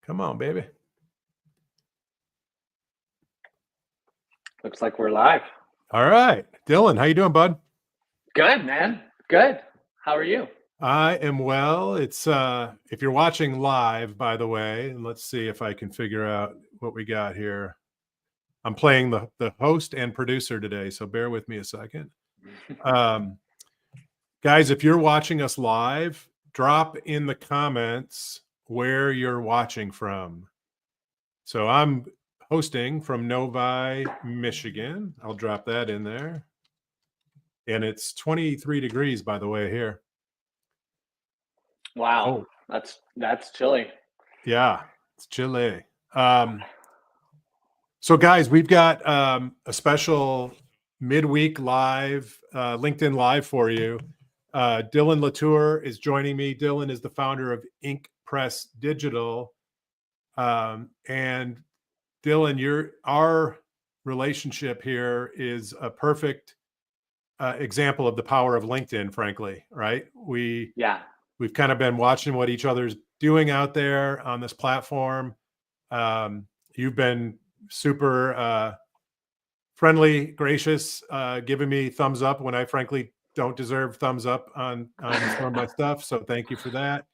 Come on, baby. Looks like we're live. All right. Dylan, how you doing, bud? Good, man. Good. How are you? I am well. It's if you're watching live, by the way, and let's see if I can figure out what we got here. I'm playing the host and producer today, so bear with me a second. Guys, if you're watching us live, drop in the comments where you're watching from. So I'm hosting from Novi, Michigan. I'll drop that in there. And it's 23 degrees, by the way, here. Wow. Oh, that's chilly. yeah, it's chilly. So guys, we've got a special midweek live, LinkedIn Live for you. Dylan Latour is joining me. Dylan is the founder of Ink Press Digital. And Dylan, our relationship here is a perfect example of the power of LinkedIn, frankly, right? We've kind of been watching what each other's doing out there on this platform. You've been super friendly, gracious, giving me thumbs up when I frankly don't deserve thumbs up on some of my stuff. So thank you for that.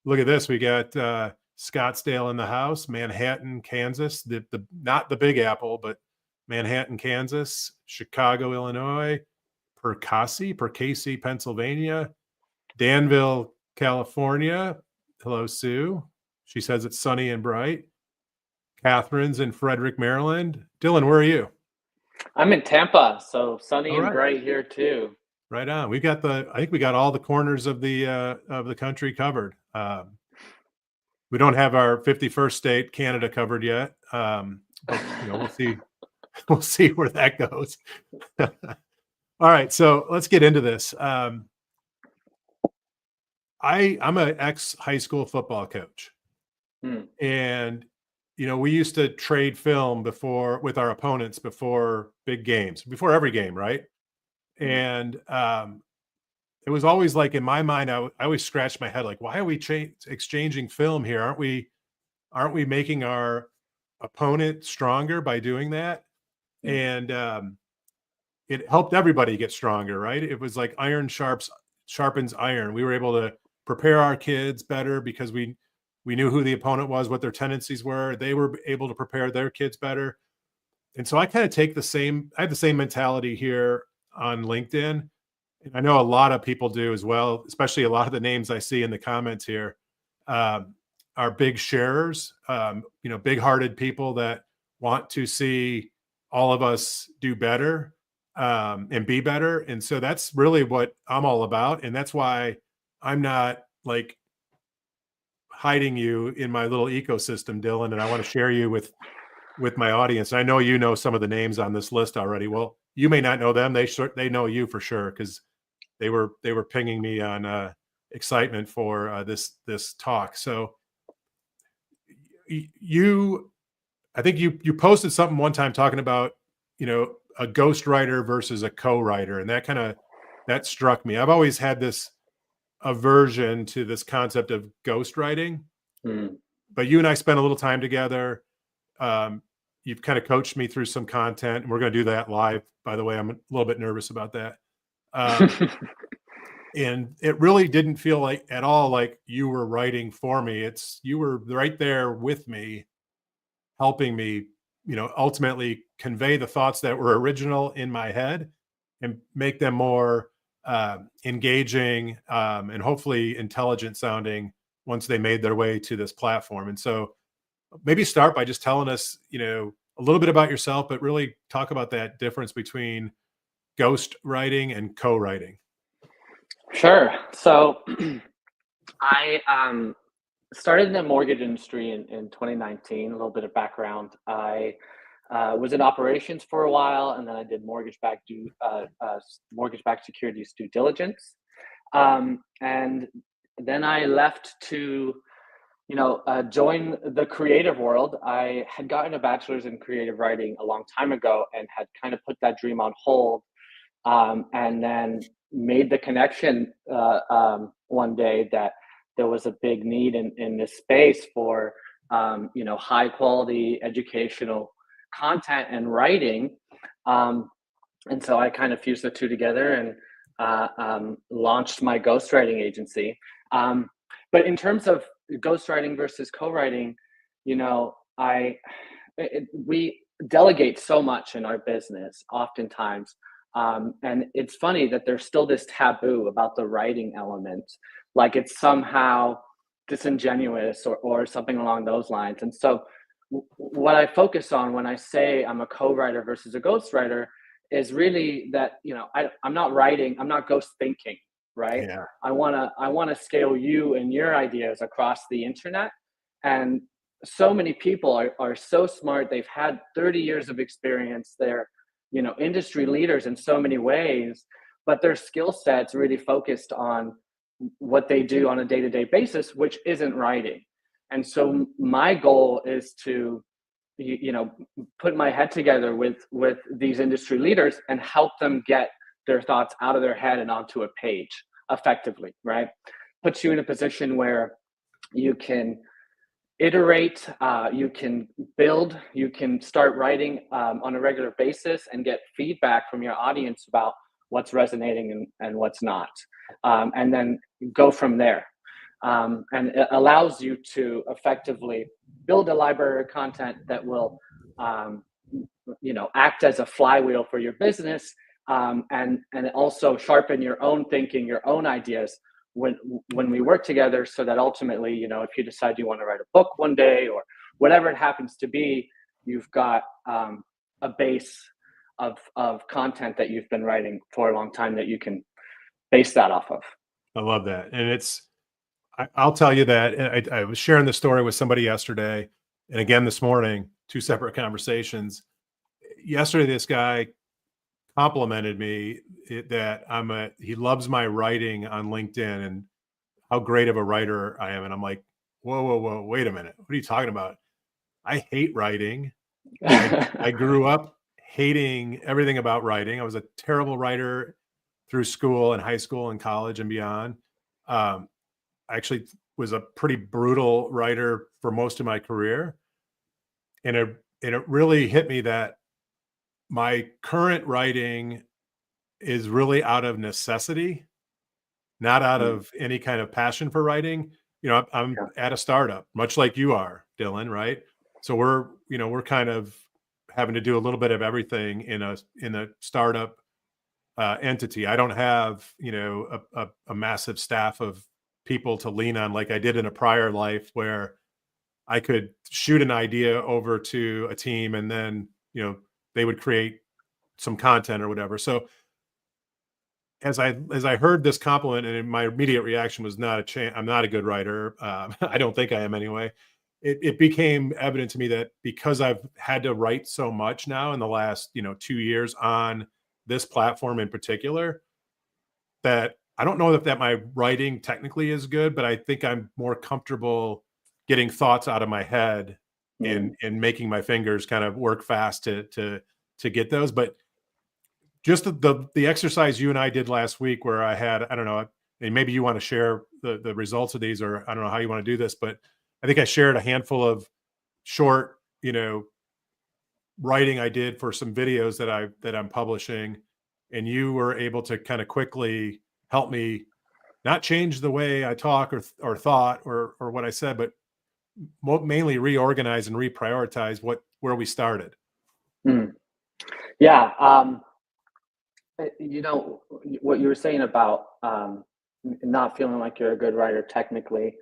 Look at this. We got Scottsdale in the house, Manhattan, Kansas, the not the Big Apple, but Manhattan, Kansas, Chicago, Illinois, Percassi, Pennsylvania, Danville, California. Hello, Sue. She says it's sunny and bright. Catherine's in Frederick, Maryland. Dylan, where are you? I'm in Tampa, so sunny and bright here too. Right on. I think we got all the corners of the country covered. We don't have our 51st state, Canada, covered yet. But we'll see. We'll see where that goes. All right, so let's get into this. I'm an ex-high school football coach, and we used to trade film with our opponents before big games, before every game, right? And it was always like in my mind, I always scratched my head, like, why are we exchanging film here? Aren't we making our opponent stronger by doing that? And it helped everybody get stronger, right? It was like iron sharpens iron. We were able to prepare our kids better because we knew who the opponent was, what their tendencies were. They were able to prepare their kids better. And so I kind of I have the same mentality here on LinkedIn. And I know a lot of people do as well, especially a lot of the names I see in the comments here are big sharers, big-hearted people that want to see all of us do better and be better. And so that's really what I'm all about. And that's why I'm not like hiding you in my little ecosystem, Dylan. And I want to share you with my audience. I know you know some of the names on this list already. Well, you may not know them. They know you for sure because they were pinging me on excitement for this talk. So I think you posted something one time talking about a ghostwriter versus a co-writer, and that struck me. I've always had this aversion to this concept of ghostwriting, but you and I spent a little time together. You've kind of coached me through some content, and we're going to do that live. By the way, I'm a little bit nervous about that. And it really didn't feel like at all like you were writing for me. You were right there with me, helping me, ultimately convey the thoughts that were original in my head and make them more engaging and hopefully intelligent sounding once they made their way to this platform. And so maybe start by just telling us, a little bit about yourself, but really talk about that difference between ghost writing and co-writing. Sure. So I started in the mortgage industry in 2019. A little bit of background. I was in operations for a while, and then I did mortgage-backed securities due diligence. And then I left to join the creative world. I had gotten a bachelor's in creative writing a long time ago and had kind of put that dream on hold, and then made the connection one day that there was a big need in this space for high quality educational content and writing. And so I kind of fused the two together and launched my ghostwriting agency. But in terms of ghostwriting versus co-writing, we delegate so much in our business oftentimes. And it's funny that there's still this taboo about the writing element, like it's somehow disingenuous or something along those lines. And so what I focus on when I say I'm a co-writer versus a ghostwriter is really that, I'm not writing, I'm not ghost thinking, right? Yeah. I want to scale you and your ideas across the internet. And so many people are so smart. They've had 30 years of experience. They're, industry leaders in so many ways, but their skill sets really focused on what they do on a day-to-day basis, which isn't writing. And so my goal is to, put my head together with these industry leaders and help them get their thoughts out of their head and onto a page effectively, right? Puts you in a position where you can iterate, you can build, you can start writing on a regular basis and get feedback from your audience about what's resonating and what's not. And then go from there. And it allows you to effectively build a library of content that will, act as a flywheel for your business, and also sharpen your own thinking, your own ideas when we work together, so that ultimately, if you decide you want to write a book one day or whatever it happens to be, you've got a base of content that you've been writing for a long time that you can base that off of. I love that. And I'll tell you that I was sharing the story with somebody yesterday, and again this morning, two separate conversations. Yesterday, this guy complimented me that he loves my writing on LinkedIn and how great of a writer I am. And I'm like, whoa, wait a minute. What are you talking about? I hate writing. I grew up hating everything about writing. I was a terrible writer through school and high school and college and beyond. I actually was a pretty brutal writer for most of my career. And it really hit me that my current writing is really out of necessity, not out of any kind of passion for writing. I'm at a startup, much like you are, Dylan, right? So we're kind of having to do a little bit of everything in a startup entity. I don't have, a massive staff of people to lean on like I did in a prior life, where I could shoot an idea over to a team and then, they would create some content or whatever. So as I heard this compliment, and my immediate reaction was I'm not a good writer. I don't think I am anyway. It became evident to me that because I've had to write so much now in the last, 2 years on this platform in particular, that I don't know that my writing technically is good, but I think I'm more comfortable getting thoughts out of my head and making my fingers kind of work fast to get those. But just the exercise you and I did last week, where I don't know, and maybe you want to share the results of these, or I don't know how you want to do this, but I think I shared a handful of short, writing I did for some videos that I'm publishing, and you were able to kind of quickly help me not change the way I talk or thought or what I said, but mainly reorganize and reprioritize where we started. Yeah. What you were saying about not feeling like you're a good writer technically,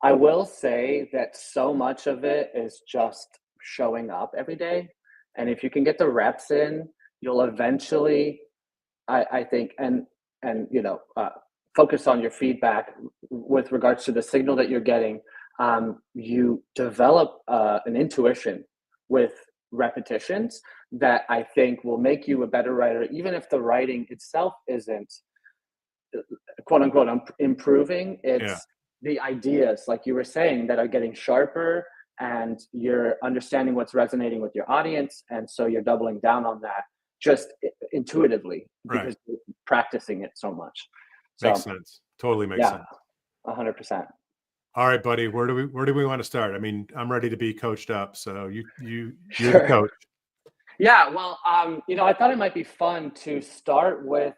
I will say that so much of it is just showing up every day. And if you can get the reps in, you'll eventually, I think, and focus on your feedback with regards to the signal that you're getting. You develop an intuition with repetitions that I think will make you a better writer, even if the writing itself isn't quote unquote improving. It's the ideas, like you were saying, that are getting sharper, and you're understanding what's resonating with your audience, and so you're doubling down on that just intuitively, because you're practicing it so much. Makes sense. Totally makes sense. 100%. All right, buddy. Where do we want to start? I mean, I'm ready to be coached up. So you're the Sure. coach. Yeah, well, I thought it might be fun to start with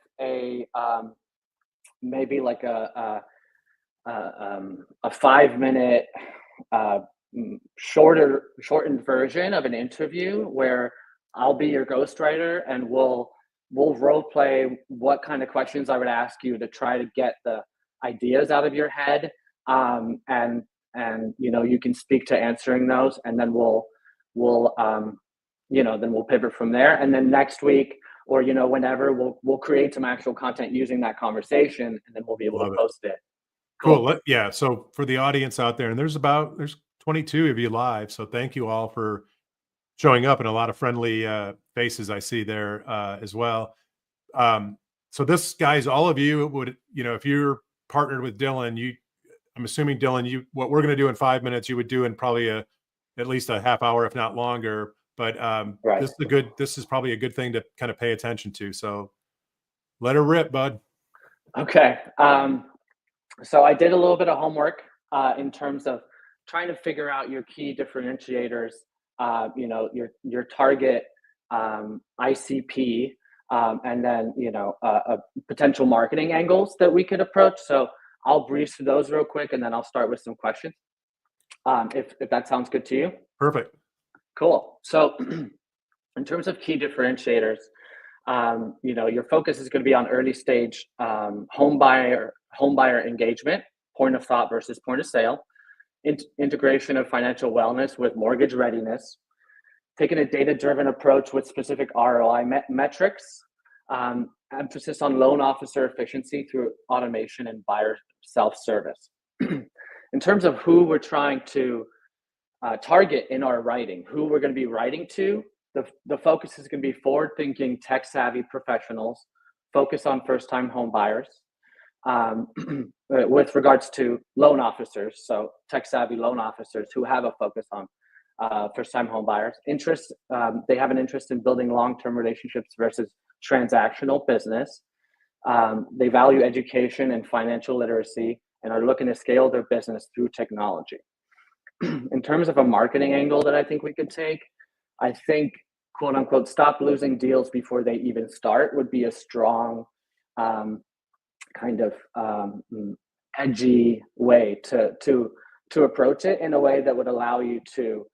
maybe like a 5 minute, uh, shortened version of an interview where I'll be your ghostwriter and we'll role play what kind of questions I would ask you to try to get the ideas out of your head, um, and you can speak to answering those, and then we'll pivot from there, and then next week or whenever we'll create some actual content using that conversation, and then we'll be able to Love it. post it. Cool. Cool. Yeah. So for the audience out there, and there's 22 of you live. So thank you all for showing up, and a lot of friendly faces I see there as well. Um, so this guys, all of you would, if you're partnered with Dylan, I'm assuming Dylan, what we're going to do in 5 minutes, you would do in probably at least a half hour, if not longer. But Right. this is probably a good thing to kind of pay attention to. So let her rip, bud. Okay. So I did a little bit of homework in terms of trying to figure out your key differentiators, your target ICP, and then potential marketing angles that we could approach. So I'll breeze through those real quick, and then I'll start with some questions. If that sounds good to you. Perfect. Cool. So in terms of key differentiators, your focus is going to be on early stage home buyer engagement, point of thought versus point of sale, integration of financial wellness with mortgage readiness, taking a data driven approach with specific ROI metrics, emphasis on loan officer efficiency through automation and buyer self service. In terms of who we're trying to target in our writing, who we're going to be writing to, the focus is going to be forward-thinking, tech-savvy professionals, focus on first-time home buyers, with regards to loan officers, so tech-savvy loan officers who have a focus on first-time home buyers. They have an interest in building long-term relationships versus transactional business. They value education and financial literacy and are looking to scale their business through technology. In terms of a marketing angle that I think we could take, I think, quote unquote, stop losing deals before they even start would be a strong kind of edgy way to approach it, in a way that would allow you to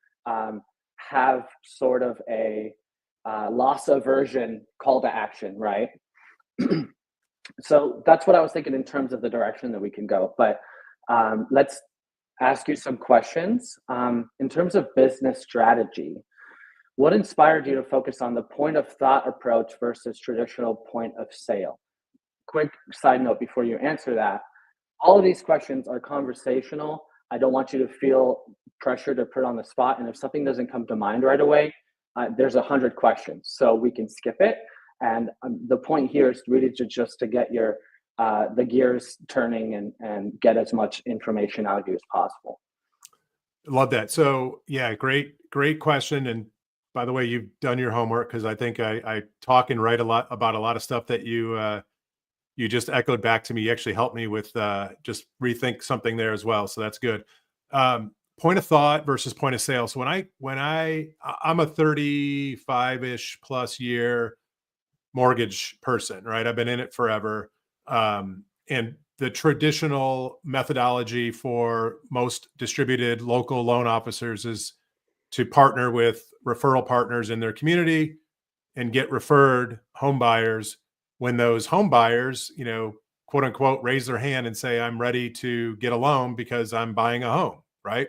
have sort of a loss aversion call to action, right? So that's what I was thinking in terms of the direction that we can go. But let's ask you some questions. In terms of business strategy, what inspired you to focus on the point of thought approach versus traditional point of sale? Quick side note before you answer that, all of these questions are conversational. I don't want you to feel pressure to put on the spot. And if something doesn't come to mind right away, there's 100 questions, so we can skip it. And the point here is really to get the gears turning and get as much information out of you as possible. Love that. So yeah, great question. And by the way, you've done your homework, because I think I talk and write a lot about a lot of stuff that you just echoed back to me. You actually helped me with just rethink something there as well. So that's good. Point of thought versus point of sale. So I'm a 35-ish plus year mortgage person, right? I've been in it forever. And the traditional methodology for most distributed local loan officers is to partner with referral partners in their community and get referred home buyers. When those home buyers, quote unquote, raise their hand and say, I'm ready to get a loan because I'm buying a home, right?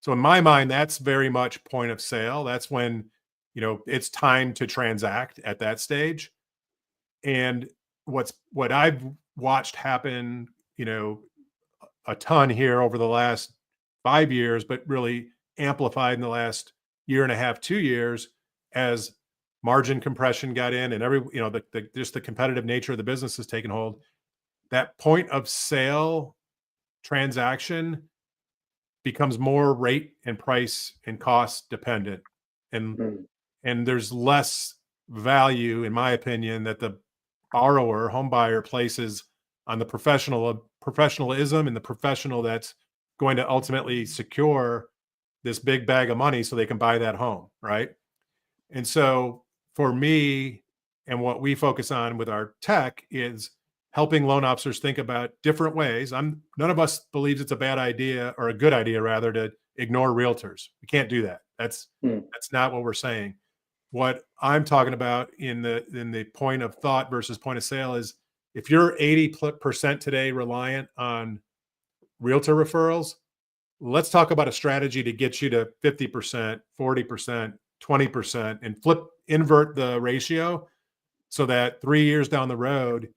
So in my mind, that's very much point of sale. That's when, it's time to transact at that stage. And what I've watched happen, a ton here over the last 5 years, but really amplified in the last year and a half, 2 years, as margin compression got in, and just the competitive nature of the business has taken hold. That point of sale transaction becomes more rate and price and cost dependent, and there's less value, in my opinion, that the borrower, home buyer, places on the professionalism and the professional that's going to ultimately secure this big bag of money so they can buy that home, right? And so for me, and what we focus on with our tech is helping loan officers think about different ways. None of us believes it's a bad idea, or a good idea rather, to ignore realtors. We can't do that. That's not what we're saying. What I'm talking about in the point of thought versus point of sale is, if you're 80% today reliant on realtor referrals, let's talk about a strategy to get you to 50%, 40%, 20%, and invert the ratio, so that 3 years down the road,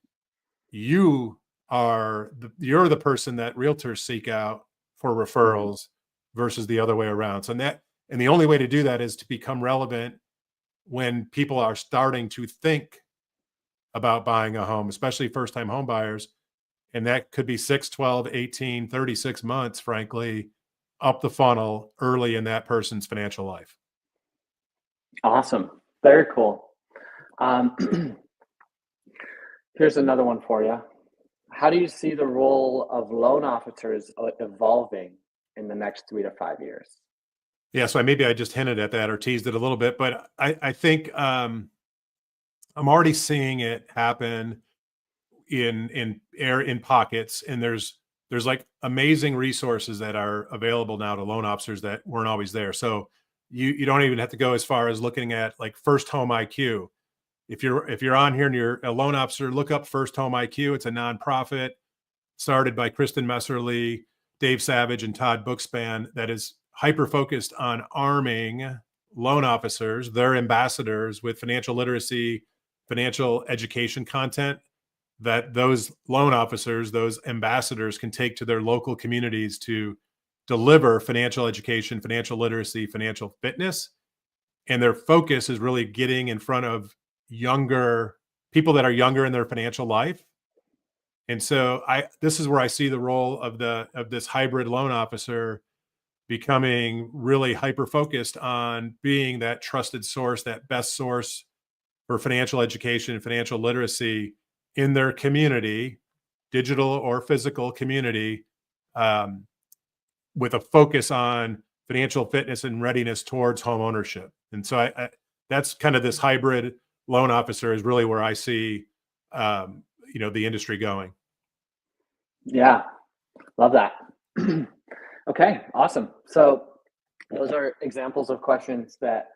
you're the person that realtors seek out for referrals versus the other way around. So and the only way to do that is to become relevant when people are starting to think about buying a home, especially first-time home buyers. And that could be 6, 12, 18, 36 months, frankly, up the funnel early in that person's financial life. Awesome. Very cool. Here's another one for you. How do you see the role of loan officers evolving in the next 3 to 5 years? Yeah, so maybe I just hinted at that or teased it a little bit, but I think I'm already seeing it happen in pockets, and there's like amazing resources that are available now to loan officers that weren't always there. So you don't even have to go as far as looking at like First Home IQ. If you're on here and you're a loan officer, look up First Home IQ. It's a nonprofit started by Kristen Messerly, Dave Savage, and Todd Bookspan that is hyper focused on arming loan officers, their ambassadors, with financial literacy, financial education content that those loan officers, those ambassadors, can take to their local communities to deliver financial education, financial literacy, financial fitness. And their focus is really getting in front of younger people that are younger in their financial life. And so this is where I see the role of this hybrid loan officer becoming really hyper focused on being that trusted source, that best source for financial education and financial literacy in their community, digital or physical community, with a focus on financial fitness and readiness towards home ownership. And so that's kind of this hybrid loan officer is really where I see, the industry going. Yeah, love that. Okay, awesome. So those are examples of questions that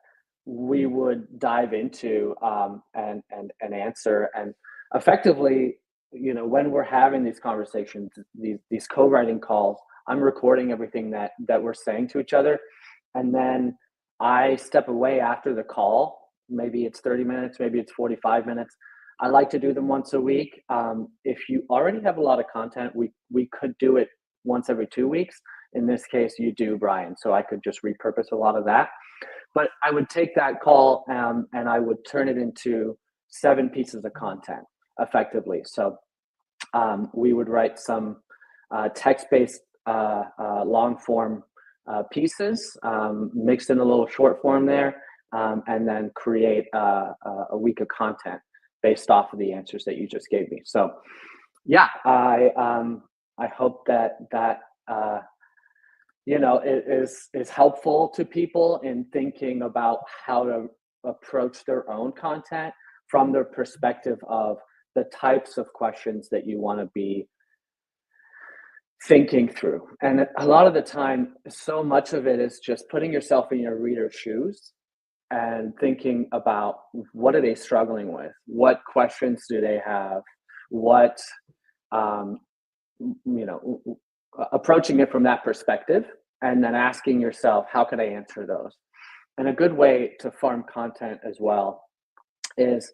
we would dive into and answer. And effectively, when we're having these conversations, these co-writing calls, I'm recording everything that we're saying to each other, and then I step away after the call. Maybe it's 30 minutes, maybe it's 45 minutes. I like to do them once a week. If you already have a lot of content, we could do it once every 2 weeks. In this case, you do, Brian. So I could just repurpose a lot of that. But I would take that call and I would turn it into 7 pieces of content effectively. So we would write some text-based long form pieces, mixed in a little short form there, and then create a week of content based off of the answers that you just gave me. So yeah, I hope that it is helpful to people in thinking about how to approach their own content from the perspective of the types of questions that you want to be thinking through. And a lot of the time, so much of it is just putting yourself in your reader's shoes and thinking about, what are they struggling with? What questions do they have? What, approaching it from that perspective, and then asking yourself, how can I answer those? And a good way to farm content as well is,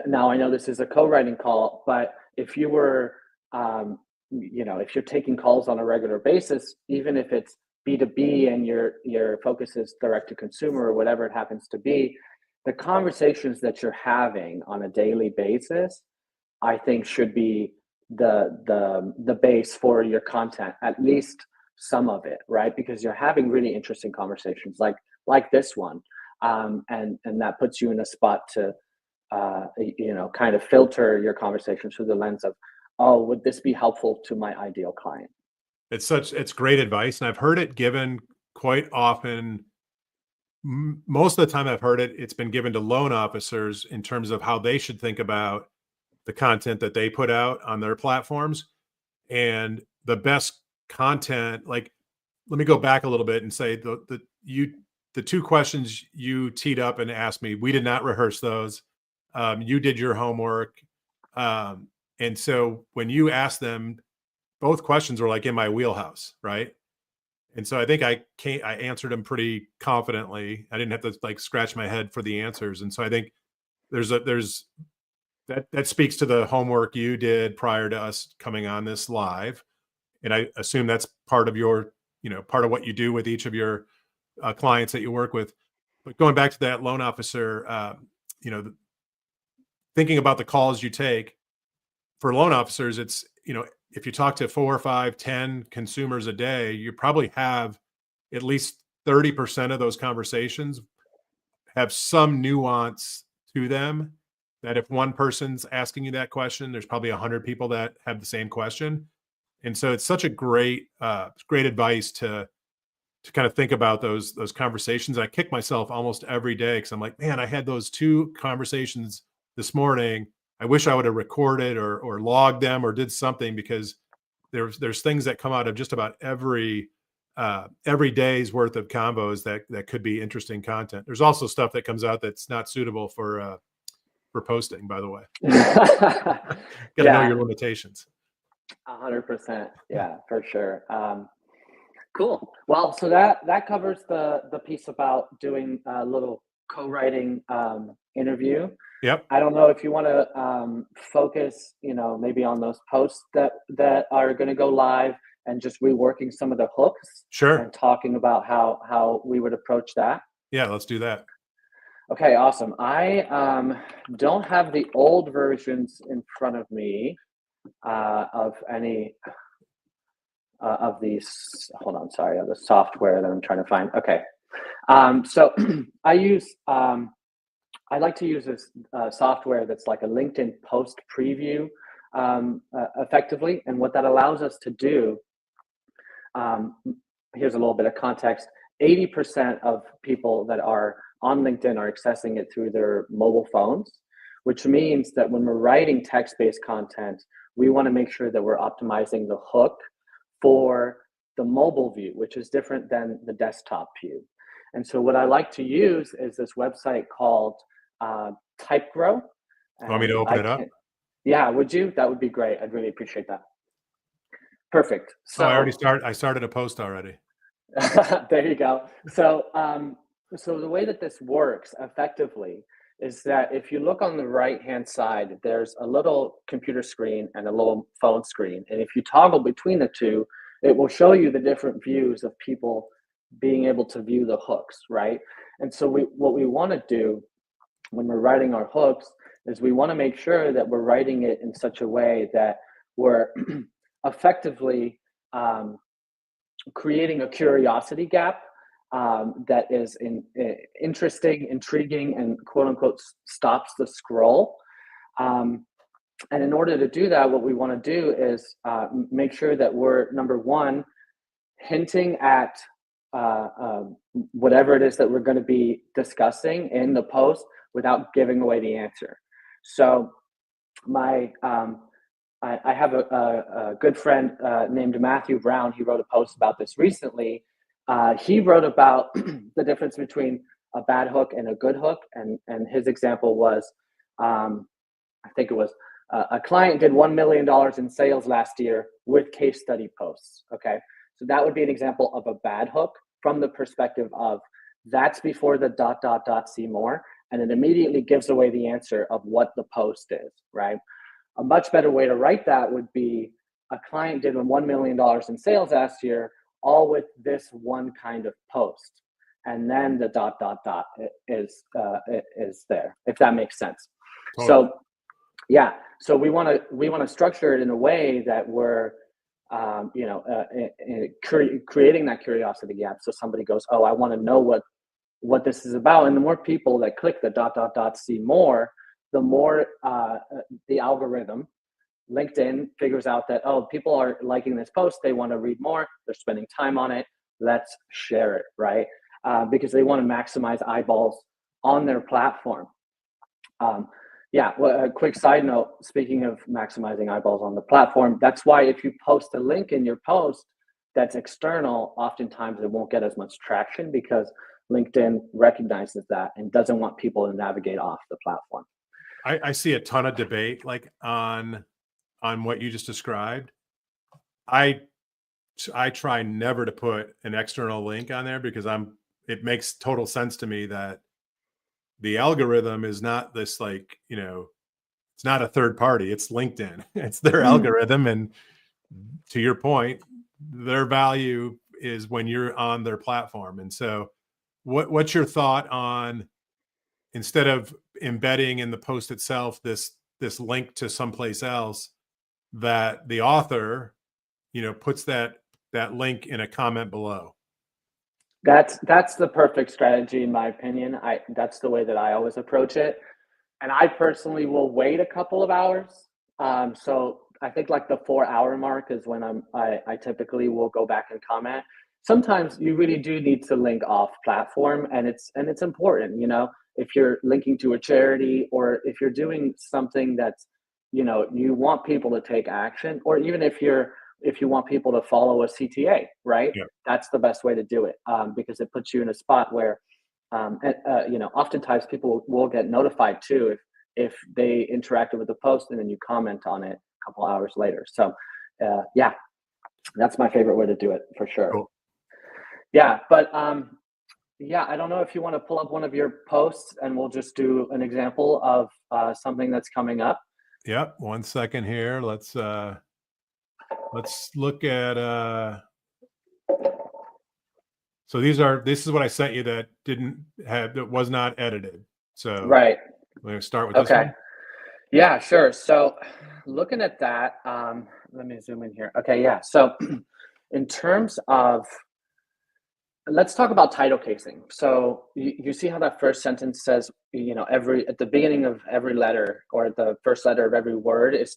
now I know this is a co-writing call, but if you were, if you're taking calls on a regular basis, even if it's B2B and your focus is direct to consumer or whatever it happens to be, the conversations that you're having on a daily basis, I think should be the base for your content, at least some of it, right? Because you're having really interesting conversations like this one, and that puts you in a spot to kind of filter your conversation through the lens of, oh, would this be helpful to my ideal client? It's great advice, and I've heard it given quite often. Most of the time I've heard it, it's been given to loan officers in terms of how they should think about the content that they put out on their platforms. And the best content, like, let me go back a little bit and say the two questions you teed up and asked me, we did not rehearse those. You did your homework. And so when you asked them, both questions were like in my wheelhouse, right? And so I think I answered them pretty confidently. I didn't have to like scratch my head for the answers. And so I think there's that speaks to the homework you did prior to us coming on this live. And I assume that's part of your, part of what you do with each of your clients that you work with. But going back to that loan officer, thinking about the calls you take for loan officers, it's, if you talk to 4 or 5, 10 consumers a day, you probably have at least 30% of those conversations have some nuance to them, that if one person's asking you that question, there's probably 100 people that have the same question. And so it's such a great advice to kind of think about those conversations. I kick myself almost every day because I'm like, man, I had those 2 conversations this morning. I wish I would have recorded or logged them or did something, because there's things that come out of just about every day's worth of combos that could be interesting content. There's also stuff that comes out that's not suitable for posting, by the way. Got to know your limitations. 100%. Yeah, for sure. Cool. Well, so that covers the piece about doing a little co-writing interview. Yep. I don't know if you want to focus, maybe on those posts that are going to go live and just reworking some of the hooks. Sure. And talking about how we would approach that. Yeah, let's do that. Okay, awesome. I don't have the old versions in front of me of any of these. Hold on, sorry, of the software that I'm trying to find. Okay, so I like to use this software that's like a LinkedIn post preview effectively. And what that allows us to do, here's a little bit of context. 80% of people that are on LinkedIn are accessing it through their mobile phones, which means that when we're writing text-based content, we want to make sure that we're optimizing the hook for the mobile view, which is different than the desktop view. And so what I like to use is this website called TypeGrow. Want me to open it up? Yeah, would you? That would be great. I'd really appreciate that. Perfect. So I started a post already. There you go. So so the way that this works effectively is that if you look on the right-hand side, there's a little computer screen and a little phone screen. And if you toggle between the two, it will show you the different views of people being able to view the hooks, right? And so what we want to do when we're writing our hooks is we want to make sure that we're writing it in such a way that we're effectively creating a curiosity gap that is interesting, intriguing, and quote unquote stops the scroll. And in order to do that, what we want to do is make sure that we're, number one, hinting at whatever it is that we're going to be discussing in the post without giving away the answer. So I have a good friend named Matthew Brown. He wrote a post about this recently. He wrote about the difference between a bad hook and a good hook. And his example was, I think it was, a client did $1 million in sales last year with case study posts. Okay. So that would be an example of a bad hook from the perspective of that's before the ... see more. And it immediately gives away the answer of what the post is, right? A much better way to write that would be a client did $1 million in sales last year, all with this one kind of post. And then the ... is there, if that makes sense. Totally. So yeah, so we want to structure it in a way that we're creating that curiosity gap. So somebody goes, oh, I want to know what this is about. And the more people that click the ... see more, the more the algorithm LinkedIn figures out that, oh, people are liking this post, they want to read more, they're spending time on it, let's share it, right? Because they want to maximize eyeballs on their platform. Well, a quick side note, speaking of maximizing eyeballs on the platform, that's why if you post a link in your post that's external, oftentimes it won't get as much traction because LinkedIn recognizes that and doesn't want people to navigate off the platform. I see a ton of debate like on what you just described. I try never to put an external link on there because it makes total sense to me that the algorithm is not this, like, it's not a third party, it's LinkedIn. It's their algorithm. And to your point, their value is when you're on their platform. And so what's your thought on, instead of embedding in the post itself this link to someplace else, that the author, puts that link in a comment below? That's the perfect strategy, in my opinion. That's the way that I always approach it. And I personally will wait a couple of hours. So I think like the 4-hour mark is when I typically will go back and comment. Sometimes you really do need to link off platform, and it's important, if you're linking to a charity, or if you're doing something that's, you want people to take action, or even if you want people to follow a CTA, right? Yeah. That's the best way to do it, because it puts you in a spot where, oftentimes people will get notified too if they interacted with the post and then you comment on it a couple hours later. So, that's my favorite way to do it for sure. Cool. Yeah, but I don't know if you want to pull up one of your posts and we'll just do an example of something that's coming up. Yep. 1 second here. Let's look at so this is what I sent you that was not edited. So right. we're going to start with this one. Yeah, sure. So looking at that, let me zoom in here. Okay, yeah. So in terms of, let's talk about title casing. So you see how that first sentence says, at the beginning of every letter, or the first letter of every word is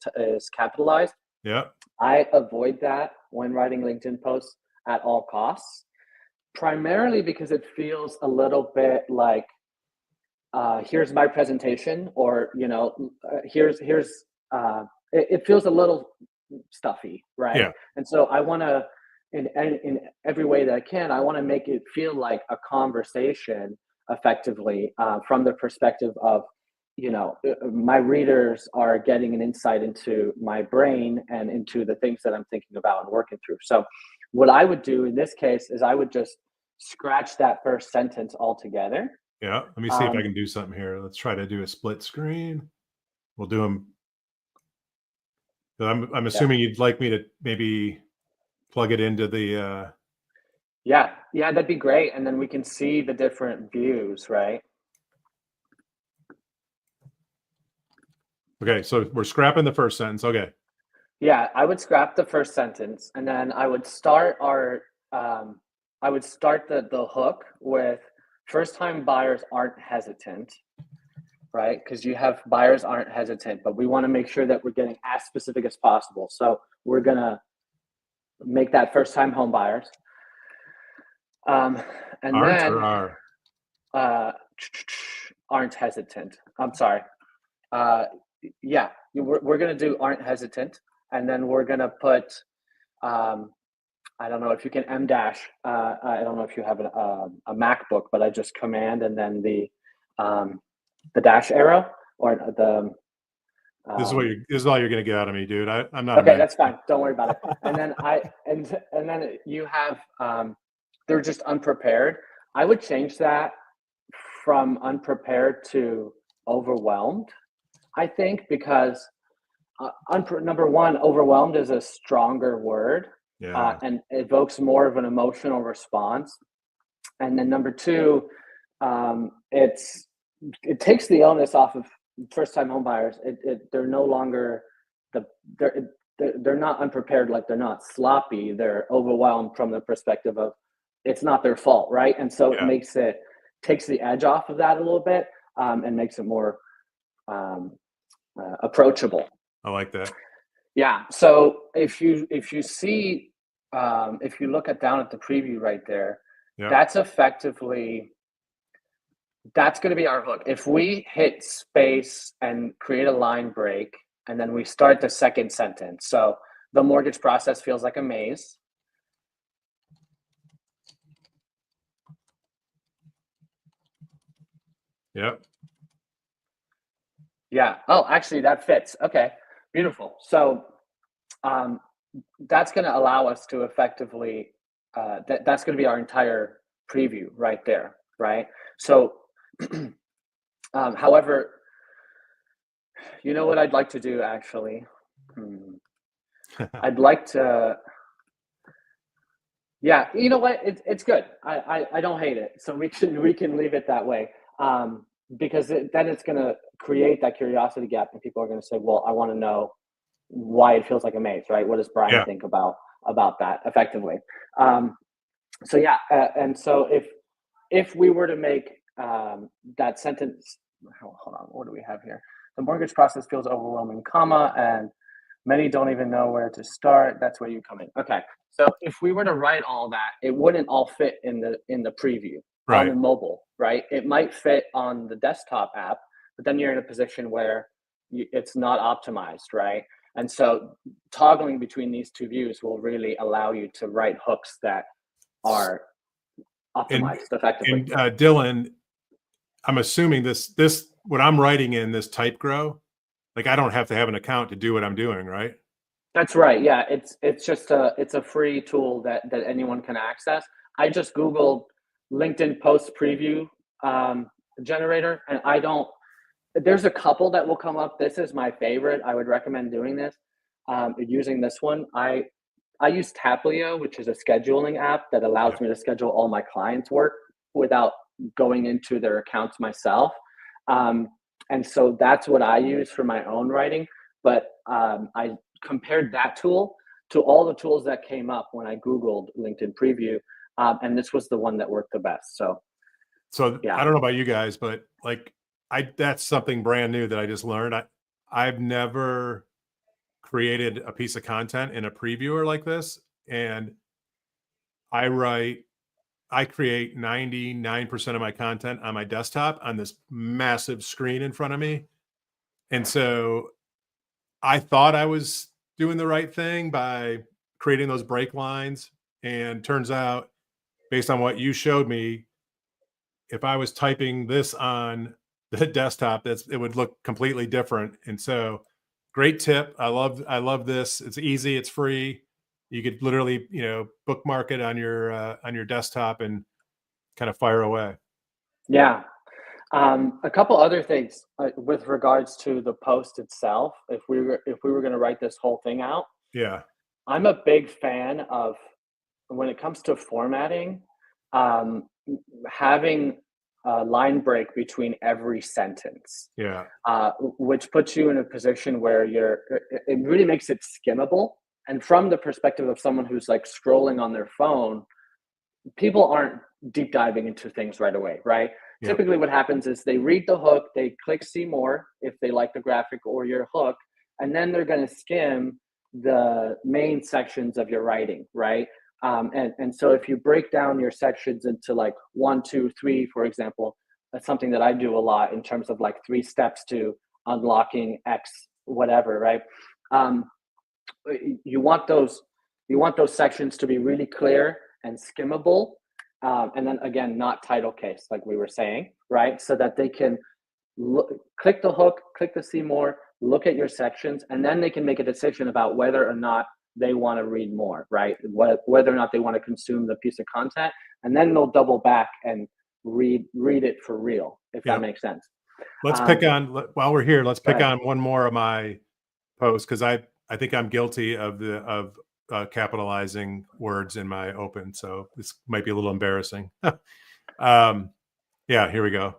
capitalized. Yeah. I avoid that when writing LinkedIn posts at all costs, primarily because it feels a little bit like, here's my presentation, or it feels a little stuffy, right? Yeah. And so I want to, in every way that I can, I want to make it feel like a conversation effectively, from the perspective of, my readers are getting an insight into my brain and into the things that I'm thinking about and working through. So what I would do in this case is I would just scratch that first sentence altogether. Yeah. Let me see if I can do something here. Let's try to do a split screen. We'll do them. I'm assuming you'd like me to maybe plug it into the yeah, that'd be great. And then we can see the different views, right? Okay, so we're scrapping the first sentence. Okay. Yeah, I would scrap the first sentence, and then I would start the hook with, first time buyers aren't hesitant, right? Because you have buyers aren't hesitant, but we want to make sure that we're getting as specific as possible. So we're going to make that first time home buyers. And aren't then or are? Aren't hesitant. I'm sorry. Yeah, we're going to do aren't hesitant. And then we're going to put, I don't know if you can M dash. I don't know if you have a MacBook, but I just command and then the dash arrow, or the. This is all you're going to get out of me, dude. I'm not. Okay, that's fine. Don't worry about it. And then and then you have, they're just unprepared. I would change that from unprepared to overwhelmed, I think, because number one, overwhelmed is a stronger word. Yeah. And evokes more of an emotional response. And then number two, it takes the onus off of first-time home buyers. They're no longer they're not unprepared, like they're not sloppy. They're overwhelmed from the perspective of it's not their fault, right? And so it takes the edge off of that a little bit, and makes it more approachable. I like that. Yeah. So if you see if you look at down at the preview right there, Yeah. that's effectively that's going to be our hook. If we hit space and create a line break, and then we start the second sentence. So the mortgage process feels like a maze. Yep. Yeah. Oh, actually, that fits. Okay. Beautiful. So that's going to allow us to effectively, that's going to be our entire preview right there. Right. So, however, you know what I'd like to do actually? I'd like to, yeah, you know what? It's good. I don't hate it. So we can leave it that way. Because then it's going to create that curiosity gap, and people are going to say, "Well, I want to know why it feels like a maze, right? What does Brian Yeah. think about that effectively?" So yeah, and so if we were to make that sentence, hold on, what do we have here? The mortgage process feels overwhelming, comma, and many don't even know where to start. That's where you come in. Okay, so if we were to write all that, it wouldn't all fit in the preview on Right. the mobile, right? It might fit on the desktop app, but then you're in a position where it's not optimized, right? And so toggling between these two views will really allow you to write hooks that are And optimized effectively. Dylan, I'm assuming this what I'm writing in this type grow, like I don't have to have an account to do what I'm doing, right? That's right. Yeah, it's just a free tool that anyone can access. I just Googled LinkedIn post preview generator, and I don't. There's a couple that will come up. This is my favorite. I would recommend doing this. Using this one, I use Taplio, which is a scheduling app that allows Yeah. me to schedule all my clients' work without going into their accounts myself. Um, and so that's what I use for my own writing. But I compared that tool to all the tools that came up when I Googled LinkedIn Preview, and this was the one that worked the best. So So yeah, I don't know about you guys, but like that's something brand new that I just learned. I've never created a piece of content in a previewer like this. And I create 99% of my content on my desktop on this massive screen in front of me. And so I thought I was doing the right thing by creating those break lines. And turns out, based on what you showed me, if I was typing this on the desktop, it would look completely different. And so, great tip. I love this. It's easy. It's free. You could literally, bookmark it on your desktop and kind of fire away. yeah. A couple other things with regards to the post itself. If we were going to write this whole thing out, Yeah. I'm a big fan of when it comes to formatting, um, having a line break between every sentence, Yeah. which puts you in a position where it really makes it skimmable. And from the perspective of someone who's like scrolling on their phone, people aren't deep diving into things right away, right? Yep. Typically, what happens is they read the hook, they click see more if they like the graphic or your hook, and then they're going to skim the main sections of your writing, right? And so if you break down your sections into like 1, 2, 3, for example, that's something that I do a lot in terms of like 3 steps to unlocking X, whatever, right? Um, you want those sections to be really clear and skimmable, and then again, not title case like we were saying, right? So that they can click the hook, click the see more, look at your sections, and then they can make a decision about whether or not they want to read more, right? Whether or not they want to consume the piece of content, and then they'll double back and read it for real, if that Yep. makes sense. Let's pick Um, on while we're here. Let's Go pick ahead. on one more of my posts because I think I'm guilty of capitalizing words in my open. So this might be a little embarrassing. Yeah, here we go.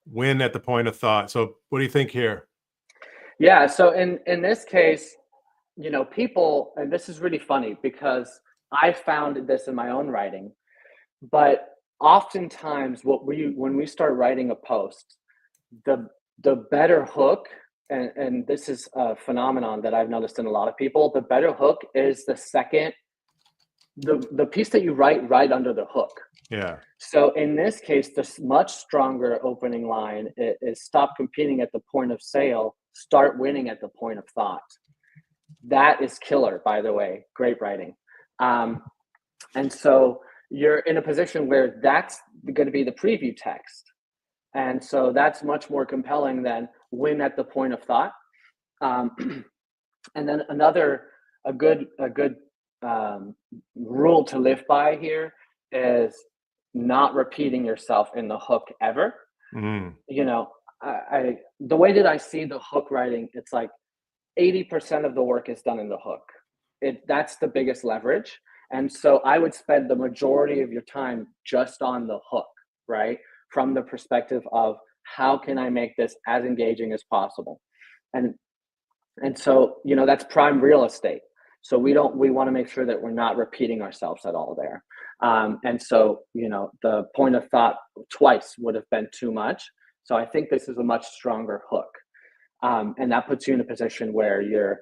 Win at the point of thought. So what do you think here? Yeah. So in this case, people, and this is really funny because I found this in my own writing, but oftentimes when we start writing a post, the better hook and this is a phenomenon that I've noticed in a lot of people. The better hook is the second, the piece that you write right under the hook. Yeah. So in this case, the much stronger opening line is stop competing at the point of sale, start winning at the point of thought. That is killer, by the way. Great writing. And so you're in a position where that's going to be the preview text. And so that's much more compelling than win at the point of thought. And then a good rule to live by here is not repeating yourself in the hook ever. You know, the way that I see the hook writing, it's like 80% of the work is done in the hook. That's the biggest leverage. And so I would spend the majority of your time just on the hook, right? From the perspective of how can I make this as engaging as possible? And so, you know, that's prime real estate. So we want to make sure that we're not repeating ourselves at all there. And so, you know, the point of thought twice would have been too much. So I think this is a much stronger hook. And that puts you in a position where you're,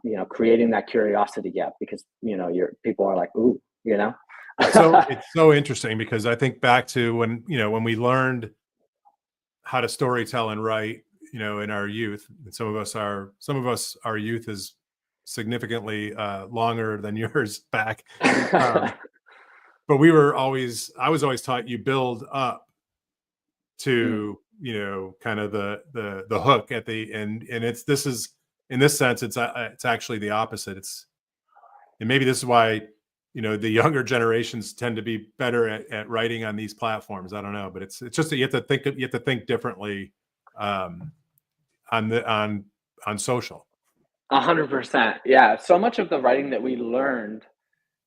you know, creating that curiosity gap because, you know, people are like, ooh, you know. So it's so interesting because I think back to when, you know, when we learned how to storytell and write, you know, in our youth, and some of us, our youth is significantly longer than yours back. But I was always taught you build up to, you know, kind of the hook at the end. And in this sense, it's actually the opposite. And maybe this is why, you know, the younger generations tend to be better at writing on these platforms. I don't know, but it's just that you have to think differently on social. 100%. Yeah. So much of the writing that we learned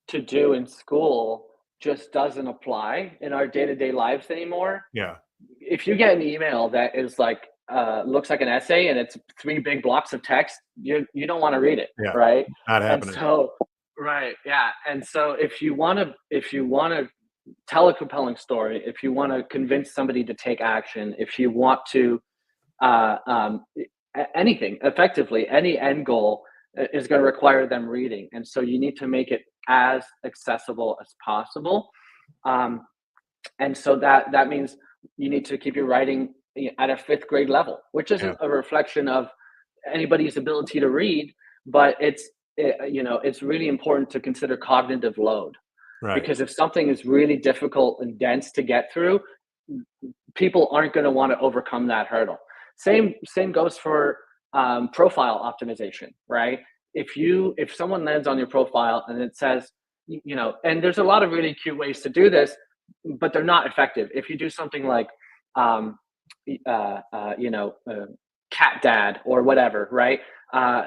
to do in school just doesn't apply in our day-to-day lives anymore. Yeah. If you get an email that is like looks like an essay and it's 3 big blocks of text, you don't want to read it, Yeah. right? Not happening. And so right, yeah. And so if you want to tell a compelling story, if you want to convince somebody to take action, if you want to anything effectively, any end goal is going to require them reading. And so you need to make it as accessible as possible. And so that means you need to keep your writing at a 5th grade level, which isn't a reflection of anybody's ability to read, but you know, it's really important to consider cognitive load. Right. Because if something is really difficult and dense to get through, people aren't going to want to overcome that hurdle. Same goes for profile optimization, right? If someone lands on your profile and it says, you know, and there's a lot of really cute ways to do this, but they're not effective. If you do something like, you know, cat dad or whatever, right?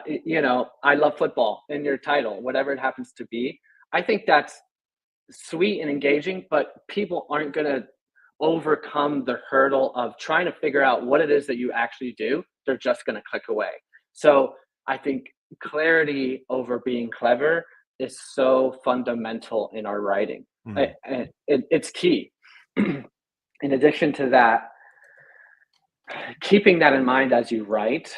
You know, I love football in your title, whatever it happens to be. I think that's sweet and engaging, but people aren't going to overcome the hurdle of trying to figure out what it is that you actually do. They're just going to click away. So I think clarity over being clever is so fundamental in our writing. It's key. In addition to that, keeping that in mind as you write,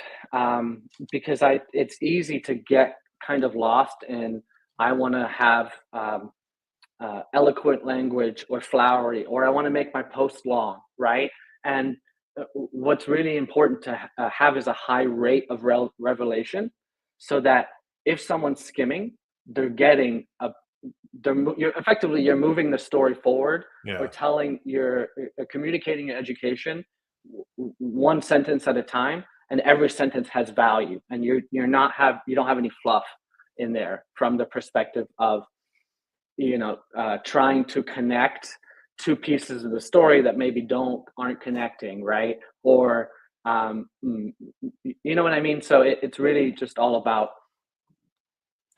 because it's easy to get kind of lost in, I want to have eloquent language or flowery, or I want to make my post long, right? And what's really important to have is a high rate of revelation, so that if someone's skimming, they're getting you're moving the story forward, or you're communicating education one sentence at a time, and every sentence has value, and you don't have any fluff in there from the perspective of, you know, trying to connect 2 pieces of the story that maybe aren't connecting, right? Or you know what I mean? So it's really just all about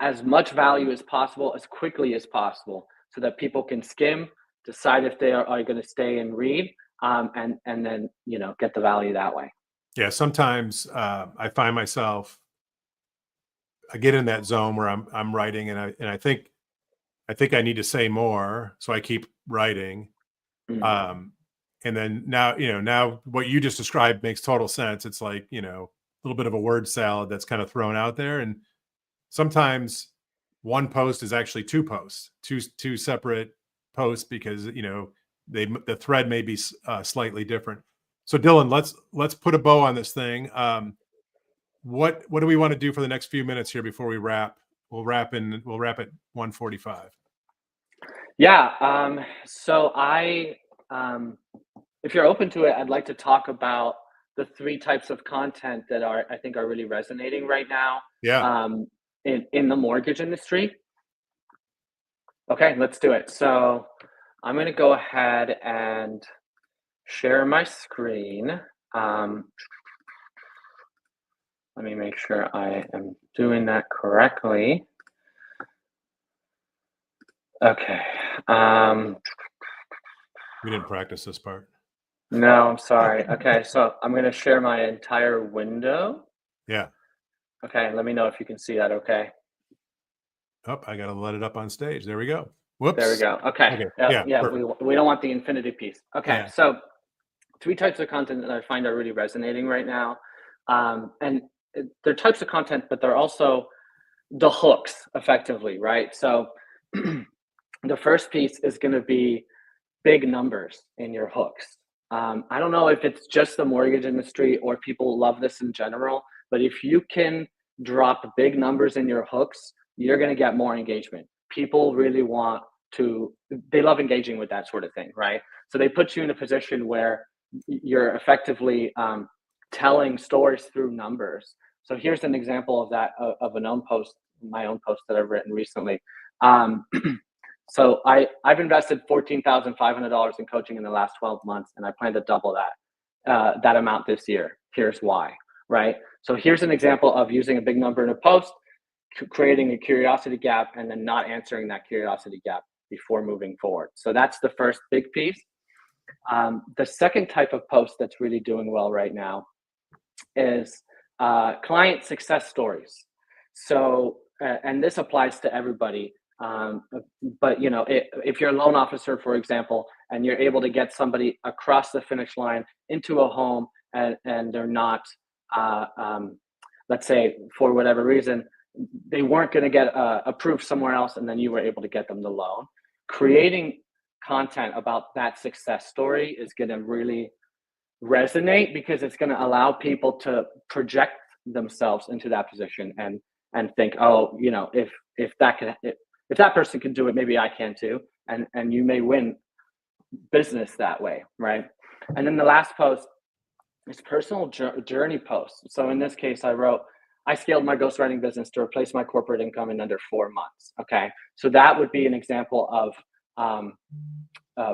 as much value as possible, as quickly as possible, so that people can skim, decide if they are going to stay and read, and then, you know, get the value that way. Yeah. Sometimes I find myself, I get in that zone where I'm writing and I think I need to say more, so I keep writing. And then now, you know, now what you just described makes total sense. It's like, you know, little bit of a word salad that's kind of thrown out there. And sometimes one post is actually two posts, two separate posts, because, you know, the thread may be slightly different. So Dylan, let's put a bow on this thing. What do we want to do for the next few minutes here before we wrap? We'll wrap at 1:45. Yeah. So if you're open to it, I'd like to talk about the three types of content that I think are really resonating right now. Yeah. In the mortgage industry. Okay, let's do it. So I'm going to go ahead and share my screen. Let me make sure I am doing that correctly. Okay. We didn't practice this part. No, I'm sorry. Okay, so I'm going to share my entire window. Yeah. Okay, let me know if you can see that okay. Oh, I got to let it up on stage. There we go. Whoops. There we go. Okay. Yeah, we don't want the infinity piece. Okay, yeah. So three types of content that I find are really resonating right now. And they're types of content, but they're also the hooks, effectively, right? So the first piece is going to be big numbers in your hooks. I don't know if it's just the mortgage industry or people love this in general, but if you can drop big numbers in your hooks, you're going to get more engagement. People really they love engaging with that sort of thing, right? So they put you in a position where you're effectively telling stories through numbers. So here's an example of that, of my own post that I've written recently. So I've invested $14,500 in coaching in the last 12 months, and I plan to double that amount this year. Here's why, right? So here's an example of using a big number in a post, creating a curiosity gap, and then not answering that curiosity gap before moving forward. So that's the first big piece. The second type of post that's really doing well right now is client success stories. So, and this applies to everybody. But you know, if you're a loan officer, for example, and you're able to get somebody across the finish line into a home, and they're not, let's say, for whatever reason, they weren't going to get approved somewhere else, and then you were able to get them the loan. Creating content about that success story is going to really resonate, because it's going to allow people to project themselves into that position and think, oh, you know, if that person can do it, maybe I can too. And you may win business that way, right? And then the last post is personal journey posts. So in this case, I scaled my ghostwriting business to replace my corporate income in under 4 months. Okay, so that would be an example of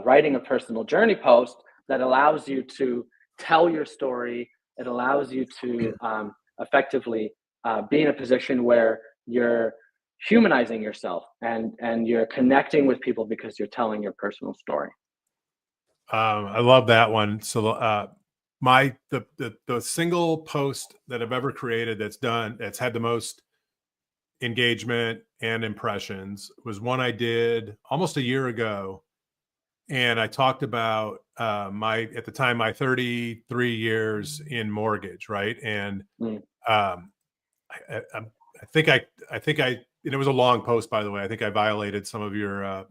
writing a personal journey post that allows you to tell your story. It allows you to effectively be in a position where you're humanizing yourself and you're connecting with people because you're telling your personal story. I love that one. So the single post that I've ever created that's had the most engagement and impressions was one I did almost a year ago. And I talked about at the time, my 33 years in mortgage, right? And I think and it was a long post, by the way. I think I violated some of your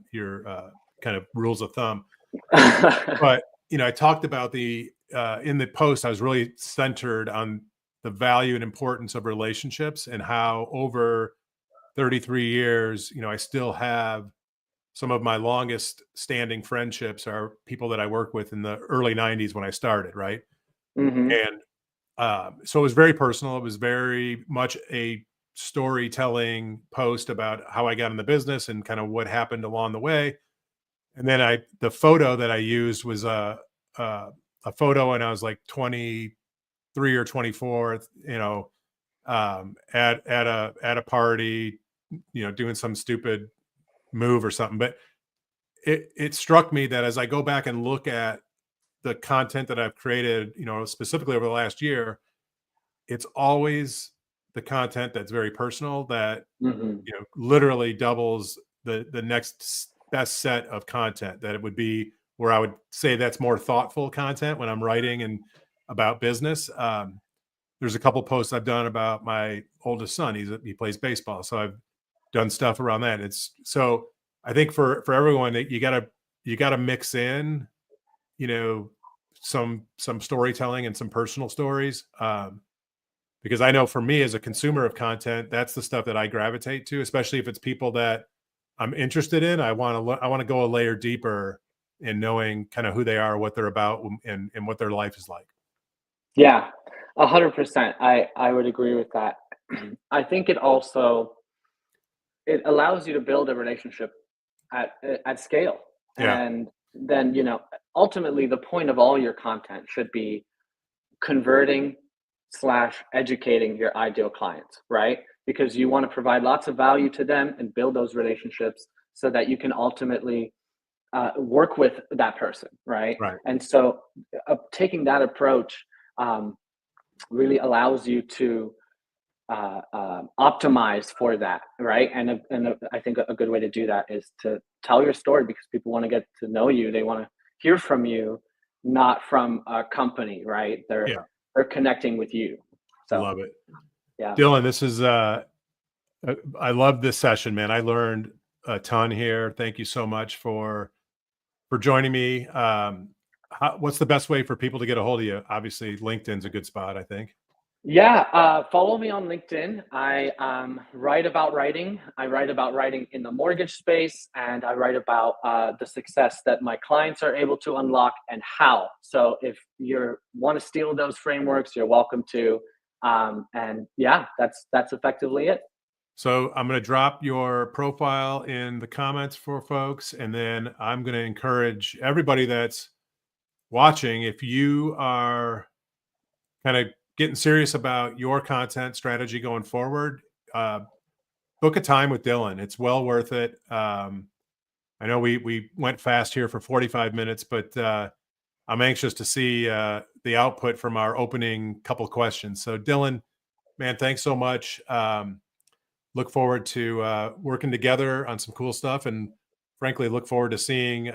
kind of rules of thumb. But you know, I talked about in the post, I was really centered on the value and importance of relationships, and how over 33 years, you know, I still have some of my longest standing friendships are people that I worked with in the early 90s when I started, right? Mm-hmm. And so it was very personal. It was very much a storytelling post about how I got in the business and kind of what happened along the way. And then the photo that I used was a photo when I was like 23 or 24, you know, at a party, you know, doing some stupid move or something. But it struck me that as I go back and look at the content that I've created, you know, specifically over the last year, it's always the content that's very personal that, Mm-hmm. you know, literally doubles the next best set of content. That it would be where I would say that's more thoughtful content when I'm writing and about business. there's a couple posts I've done about my oldest son. He plays baseball, so I've done stuff around that. It's so I think for everyone that you gotta mix in, you know, some storytelling and some personal stories. Because I know for me as a consumer of content, that's the stuff that I gravitate to, especially if it's people that I'm interested in. I want to go a layer deeper in knowing kind of who they are, what they're about, and what their life is like. Yeah, 100%. I would agree with that. I think it allows you to build a relationship at scale, Yeah, and then ultimately the point of all your content should be converting slash educating your ideal clients, right? Because you want to provide lots of value to them and build those relationships so that you can ultimately work with that person, right? right. And so taking that approach um, really allows you to optimize for that, right? And I think a good way to do that is to tell your story, because people want to get to know you. They want to hear from you, not from a company, right? Yeah, They're connecting with you. So love it, yeah. Dylan. This is I love this session, man. I learned a ton here. Thank you so much for joining me. What's the best way for people to get a hold of you? Obviously, LinkedIn's a good spot, I think. Yeah, follow me on LinkedIn. I write about writing. I write about writing in the mortgage space, and I write about the success that my clients are able to unlock and how. So if you want to steal those frameworks, you're welcome to. And yeah, that's effectively it. So I'm going to drop your profile in the comments for folks, and then I'm going to encourage everybody that's watching. If you are kind of getting serious about your content strategy going forward, uh, book a time with Dylan. It's well worth it. I know we went fast here for 45 minutes, but I'm anxious to see the output from our opening couple questions. So, Dylan, man, thanks so much. Look forward to working together on some cool stuff, and frankly, look forward to seeing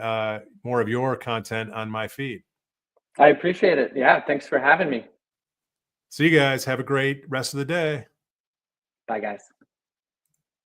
more of your content on my feed. I appreciate it. Yeah, thanks for having me. See you guys. Have a great rest of the day. Bye, guys.